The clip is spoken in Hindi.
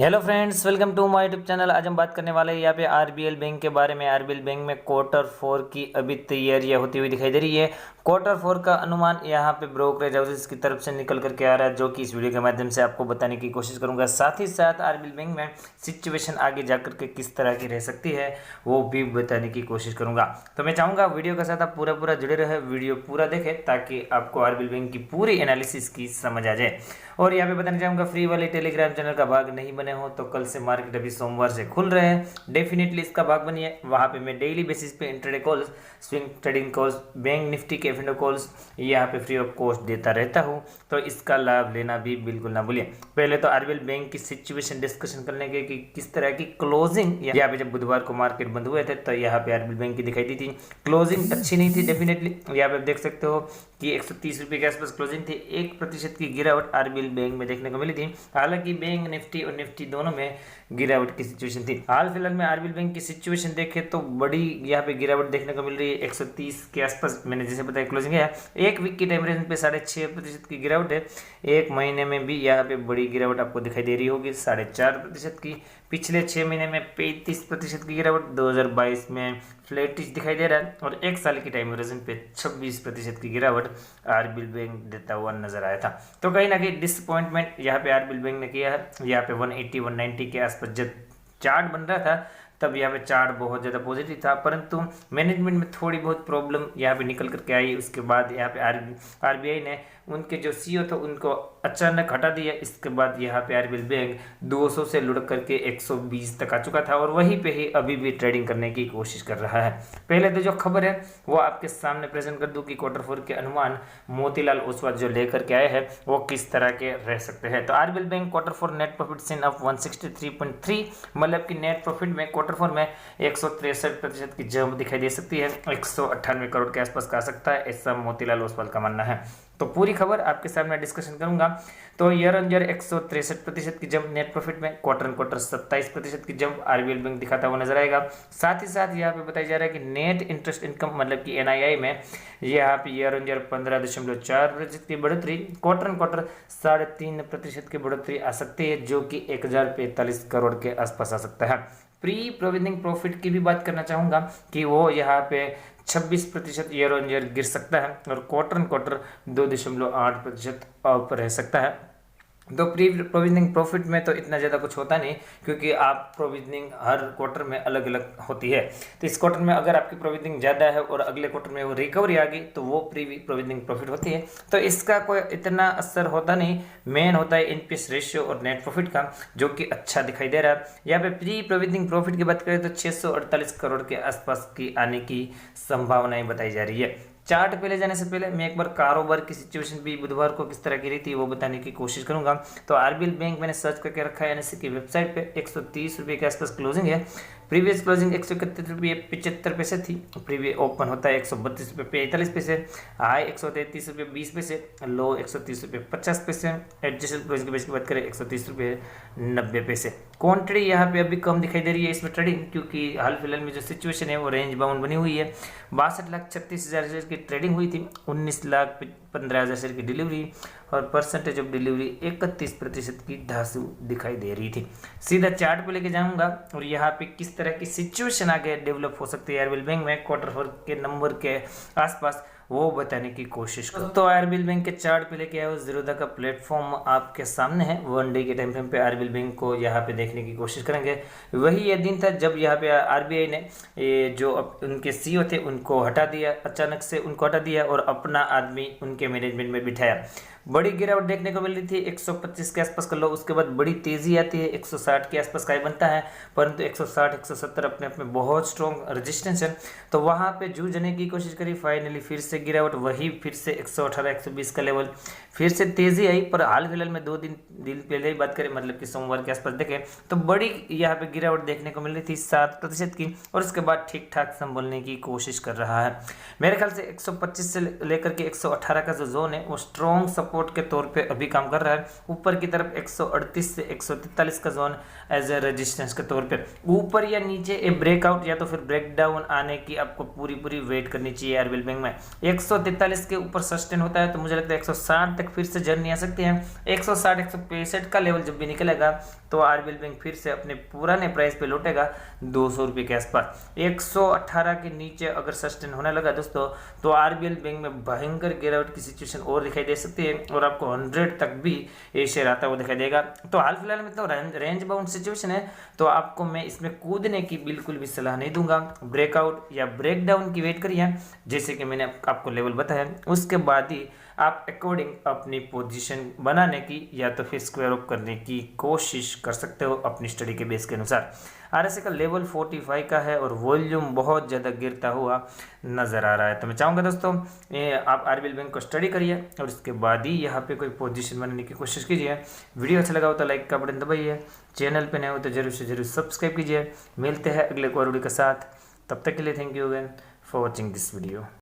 Hello friends, welcome to my YouTube channel. आज हम बात करने वाले हैं यहाँ पे आरबीएल बैंक के बारे में। आरबीएल बैंक में क्वार्टर 4 की अभी तैयारियां होती हुई दिखाई दे रही है। क्वार्टर 4 का अनुमान यहाँ पे ब्रोकरेज हाउसेस की तरफ से निकल करके आ रहा है, जो कि इस वीडियो के माध्यम से आपको बताने की कोशिश करूंगा। साथ ही साथ आरबीएल बैंक में सिचुएशन आगे जाकर के किस तरह की रह सकती है वो भी बताने की कोशिश करूंगा। तो मैं चाहूँगा वीडियो के साथ आप पूरा जुड़े रहे, वीडियो पूरा देखें ताकि आपको आरबीएल बैंक की पूरी एनालिसिस की समझ आ जाए। और यहाँ पे बताना चाहूँगा, फ्री वाले टेलीग्राम चैनल का भाग नहीं बने हो तो कल से मार्केट अभी सोमवार से खुल रहे हैं, डेफिनेटली इसका भाग बनिए। वहाँ पे मैं डेली बेसिस पे intraday calls, swing trading calls, bank Nifty के एफ कॉल्स यहाँ पे फ्री ऑफ कॉस्ट देता रहता हूँ, तो इसका लाभ लेना भी बिल्कुल ना भूलिए। पहले तो आरबीएल बैंक की सिचुएशन डिस्कशन करने के कि किस तरह की क्लोजिंग यहाँ पे जब बुधवार को मार्केट बंद हुए थे तो यहाँ पे आरबीएल बैंक की दिखाई दी थी। क्लोजिंग अच्छी नहीं थी डेफिनेटली। यहाँ पे देख सकते हो कि 130 रुपये के आसपास क्लोजिंग थी। 1% की गिरावट आरबीएल बैंक में देखने को मिली थी। हालांकि बैंक निफ्टी और निफ्टी दोनों में गिरावट की सिचुएशन थी। हाल फिलहाल में आरबीएल बैंक की सिचुएशन देखें तो बड़ी यहाँ पे गिरावट देखने को मिल रही है। 130 के आसपास मैंने जैसे बताया क्लोजिंग है। एक वीक की टाइम रेंज पे 6.5% की गिरावट है। एक महीने में भी यहाँ पे बड़ी गिरावट आपको दिखाई दे रही होगी, 4.5% की। पिछले 6 महीने में 35% की गिरावट, 2022 में फ्लैटिश दिखाई दे रहा है। और एक साल की टाइम होराइजन पे 26% की गिरावट आरबीएल बैंक देता हुआ नजर आया था। तो कहीं ना कहीं डिसअपॉइंटमेंट यहाँ पे आरबीएल बैंक ने किया है। यहाँ पे 180 190 के आसपास जब चार्ट बन रहा था तब यहाँ पे चार्ट बहुत ज़्यादा पॉजिटिव था, परंतु मैनेजमेंट में थोड़ी बहुत प्रॉब्लम यहाँ पे निकल करके आई। उसके बाद यहाँ पे आरबीआई ने उनके जो सीईओ थे उनको अचानक हटा दिया। इसके बाद यहाँ पे आरबीएल बैंक 200 से लुढ़क करके 120 तक आ चुका था और वहीं पे ही अभी भी ट्रेडिंग करने की कोशिश कर रहा है। पहले तो जो खबर है वो आपके सामने प्रेजेंट कर दूं कि क्वार्टर 4 के अनुमान मोतीलाल ओसवाल जो लेकर के आए हैं वो किस तरह के रह सकते हैं। तो RBL bank quarter 4 net profit seen of 163.3, मतलब कि नेट प्रॉफिट में क्वार्टर 4 में 163% की जंप दिखाई दे सकती है। 198 करोड़ के आसपास का आ सकता है, ऐसा मोतीलाल ओसवाल का मानना है। तो पूरी खबर आपके सामने डिस्कशन करूंगा। तो ईयर ऑन ईयर 163% की जंप नेट प्रॉफिट में, क्वार्टर ऑन क्वार्टर 27% की जंप आरबीएल बैंक दिखाता हुआ नजर आएगा। साथ ही साथ यहाँ पे बताया जा रहा है कि नेट इंटरेस्ट इनकम मतलब कि एनआईआई में यहाँ पे ईयर ऑन ईयर 15.4% की बढ़ोतरी, क्वार्टर ऑन क्वार्टर 3.5% की बढ़ोतरी आ सकती है, जो कि 1045 करोड़ के आसपास आ सकता है। प्री प्रोविजनिंग प्रॉफिट की भी बात करना चाहूंगा कि वो यहाँ पे 26% ईयर ऑन ईयर गिर सकता है और क्वार्टर ऑन क्वार्टर 2.8% अप रह सकता है। तो प्री प्रोविजनिंग प्रॉफिट में तो इतना ज़्यादा कुछ होता नहीं, क्योंकि आप प्रोविजनिंग हर क्वार्टर में अलग अलग होती है। तो इस क्वार्टर में अगर आपकी प्रोविजनिंग ज़्यादा है और अगले क्वार्टर में वो रिकवरी आ गई तो वो प्री प्रोविजनिंग प्रॉफिट होती है। तो इसका कोई इतना असर होता नहीं। मेन होता है एनपीएस रेशियो और नेट प्रॉफिट का, जो कि अच्छा दिखाई दे रहा है। यहाँ पे प्री प्रोविजनिंग प्रॉफिट की बात करें तो 648 करोड़ के आसपास की आने की संभावनाएं बताई जा रही है। चार्ट पे ले जाने से पहले मैं एक बार कारोबार की सिचुएशन भी बुधवार को किस तरह की रही थी वो बताने की कोशिश करूंगा। तो आरबीएल बैंक मैंने सर्च करके रखा है एनएससी की वेबसाइट पे। 130 रुपये के आसपास क्लोजिंग है। प्रीवियस क्लोजिंग 131.75 थी। प्रीवियस ओपन होता है 132.45, हाई 133.20, लो 130.50। एडजस्टेड क्लोजिंग के बेस की बात करें 130.90। क्वांटिटी यहाँ पे अभी कम दिखाई दे रही है इसमें ट्रेडिंग, क्योंकि हाल फिलहाल में जो सिचुएशन है वो रेंज बाउंड बनी हुई है। 62,36,000 शेयर की ट्रेडिंग हुई थी, 19,15,000 शेयर की डिलीवरी और परसेंटेज ऑफ डिलीवरी 31% की धांसू दिखाई दे रही थी। सीधा चार्ट पे लेके जाऊंगा और यहाँ पे किस तरह की सिचुएशन आगे डेवलप हो सकती है आरबीएल बैंक में क्वार्टर 4 के नंबर के आसपास, वो बताने की कोशिश करो। तो आरबीएल बैंक के चार्ट पे लेके आया जीरोधा का प्लेटफॉर्म आपके सामने है। 1 डे के टाइम फ्रेम पे आरबीएल बैंक को यहाँ पे देखने की कोशिश करेंगे। वही ये दिन था जब यहाँ पे आरबीआई ने ये जो उनके सीईओ थे उनको हटा दिया, अचानक से उनको हटा दिया और अपना आदमी उनके मैनेजमेंट में बिठाया। बड़ी गिरावट देखने को मिल रही थी, 125 के आसपास का लो, उसके बाद बड़ी तेजी आती है, 160 के आसपास का बनता है, परंतु 160 170 अपने आप में बहुत स्ट्रॉन्ग रेजिस्टेंस है। तो वहां पे जूझने की कोशिश करी, फाइनली फिर से गिरावट, वही फिर से 118 120 का लेवल, फिर से तेजी आई। पर हाल फिलहाल में 2 दिन पहले ही बात करें, मतलब कि सोमवार के आसपास देखें तो बड़ी यहाँ पे गिरावट देखने को मिल रही थी 7% की, और उसके बाद ठीक ठाक संभलने की कोशिश कर रहा है। मेरे ख्याल से 125 से लेकर के 118 का जो जोन है वो स्ट्रॉन्ग सपोर्ट के तौर पे अभी काम कर रहा है। ऊपर की तरफ 138 से 143 का जोन एज ए रेजिस्टेंस के तौर पे, ऊपर या नीचे ए ब्रेकआउट या तो फिर ब्रेकडाउन आने की आपको पूरी वेट करनी चाहिए आरबीएल बैंक में। 143 के ऊपर सस्टेन होता है तो मुझे लगता है 160 तक फिर से जर्नी आ सकती है। 160 165 का लेवल जब भी निकलेगा तो आरबीएल बैंक फिर से अपने पुराने प्राइस पे लौटेगा 200 रुपये के आसपास। 118 के नीचे अगर सस्टेन होने लगा दोस्तों तो आरबीएल बैंक में भयंकर गिरावट की सिचुएशन और दिखाई दे सकती है और आपको 100 तक भी ये शेयर आता हुआ दिखाई देगा। तो हाल फिलहाल में तो रेंज बाउंड सिचुएशन है, तो आपको मैं इसमें कूदने की बिल्कुल भी सलाह नहीं दूंगा। ब्रेकआउट या ब्रेकडाउन की वेट करिए, जैसे कि मैंने आपको लेवल बताया, उसके बाद ही आप अकॉर्डिंग अपनी पोजीशन बनाने की या तो फिर स्क्वायर ऑफ करने की कोशिश कर सकते हो अपनी स्टडी के बेस के अनुसार। आरएसआई का लेवल 45 का है और वॉल्यूम बहुत ज़्यादा गिरता हुआ नज़र आ रहा है। तो मैं चाहूँगा दोस्तों आप आरबीएल बैंक को स्टडी करिए और उसके बाद ही यहाँ पे कोई पोजीशन बनाने की कोशिश कीजिए। वीडियो अच्छा लगा हो तो लाइक का बटन दबाइए, चैनल पे नए हो तो जरूर से जरूर सब्सक्राइब कीजिए। मिलते हैं अगले वीडियो के साथ, तब तक के लिए thank you again for watching this video.